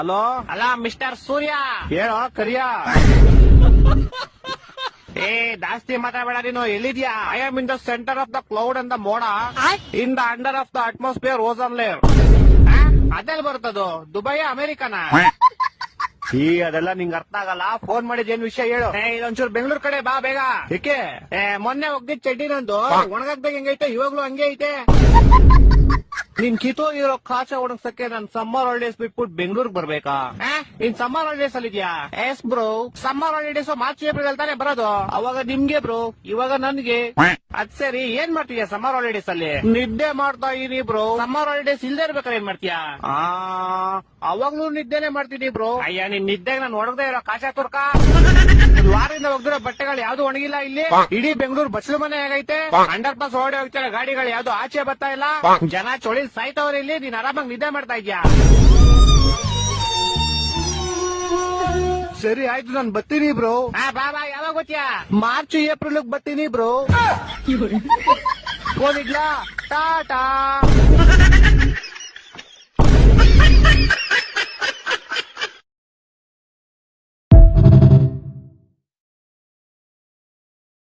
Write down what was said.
Hello ಅಲ್ಲ mister ಸೂರ್ಯ. ಹೇಳೋ ಕರಿಯ. ಏ ಜಾಸ್ತಿ ಮಾತಾಡಬೇಡ ನೀನು. ಎಲ್ಲಿದ್ಯಾ? I am in the centre of the cloud and the ಮೋಡ in the under of the atmosphere ozone layer. ಅದೆಲ್ಲ ಬರ್ತದು? ದುಬೈ ಅಮೆರಿಕನ? ಅದೆಲ್ಲ ನಿಂಗ್ ಅರ್ಥ ಆಗಲ್ಲ. ಫೋನ್ ಮಾಡಿದ್ ಏನ್ ವಿಷಯ ಹೇಳು. ಇದೊಂಚೂರು ಬೆಂಗಳೂರು ಕಡೆ ಬಾ ಬೇಗ. ಏಕೆ? ಮೊನ್ನೆ ಹೋಗ್ದಿದ್ ಚಡ್ಡಿ ನಂದು ಒಣಗಾಕ್ದಾಗ ಹೆಂಗೈತೆ ಇವಾಗ್ಲೂ ಹಂಗೆ ಐತೆ. ನಿನ್ ಕಿತ್ತೋಗಿರೋ ಕಾಚ ಒಣಗ್ಸಕ್ಕೆ ನಾನ್ ಸಮ್ಮರ್ ಹಾಲಿಡೇಸ್ ಬಿಟ್ಬಿಟ್ಟು ಬೆಂಗಳೂರಿಗೆ ಬರ್ಬೇಕಾ? ನೀನ್ ಸಮ್ಮರ್ ಹಾಲಿಡೇಸ್ ಅಲ್ಲಿ ಇದೆಯಾ? S bro. Summer holidays March April ಅಲ್ಲಿ ತಾನೇ ಬರೋದು. ಅವಾಗ ನಿಮ್ಗೆ ಬ್ರೋ, ಇವಾಗ ನನ್ಗೆ. ಅದ್ ಸರಿ, ಏನ್ ಮಾಡ್ತೀಯ ಸಮ್ಮರ್ ಹಾಲಿಡೇಸ್ ಅಲ್ಲಿ? ನಿದ್ದೆ ಮಾಡ್ತಾ ಇದೀನಿ ಬ್ರೋ. ಸಮ್ಮರ್ ಹಾಲಿಡೇಸ್ ಇಲ್ದೇ ಇರ್ಬೇಕಾದ್ರೆ ಏನ್ ಮಾಡ್ತೀಯಾ? ಅವಾಗ್ಲೂ ನಿದ್ದೆನೆ ಮಾಡ್ತೀನಿ ಬ್ರೋ. ಅಯ್ಯ, ನಿನ್ ನಿದ್ದೆಗೆ ನಾನು ಒಣಗದೆ ಇರೋ ಕಾಚ ತುರ್ಕ. ವಾರದಿಂದ ಒಗ್ದಿರೋ ಬಟ್ಟೆಗಳು ಯಾವ್ದು ಒಣಗಿಲ್ಲ ಇಲ್ಲಿ. ಇಡೀ ಬೆಂಗಳೂರು ಬಸ್ಲು ಮನೆ ಆಗೈತೆ. ಅಂಡರ್ ಪಾಸ್ ಓಡಿ ಹೋಗ್ತಾರೆ ಗಾಡಿಗಳು, ಯಾವ್ದು ಆಚೆ ಬರ್ತಾ ಇಲ್ಲ. ಜನ ಚೊಳಿ ಸಾಯ್ತವ್ರೆ ಇಲ್ಲಿ. ನೀನ್ ಆರಾಮಾಗಿ ನಿದ್ದೆ ಮಾಡ್ತಾ ಇದ್ಯಾ? ಸರಿ ಆಯ್ತು, ನಾನ್ ಬರ್ತೀನಿ ಬ್ರೋ. ಬಾ ಬಾ. ಯಾವಾಗ ಗೊತ್ತ್ಯಾ? ಮಾರ್ಚ್ ಏಪ್ರಿಲ್ ಬರ್ತೀನಿ ಬ್ರೋ. ಫೋನ್ ಇಡ್ಲಾ? ಟಾಟಾ.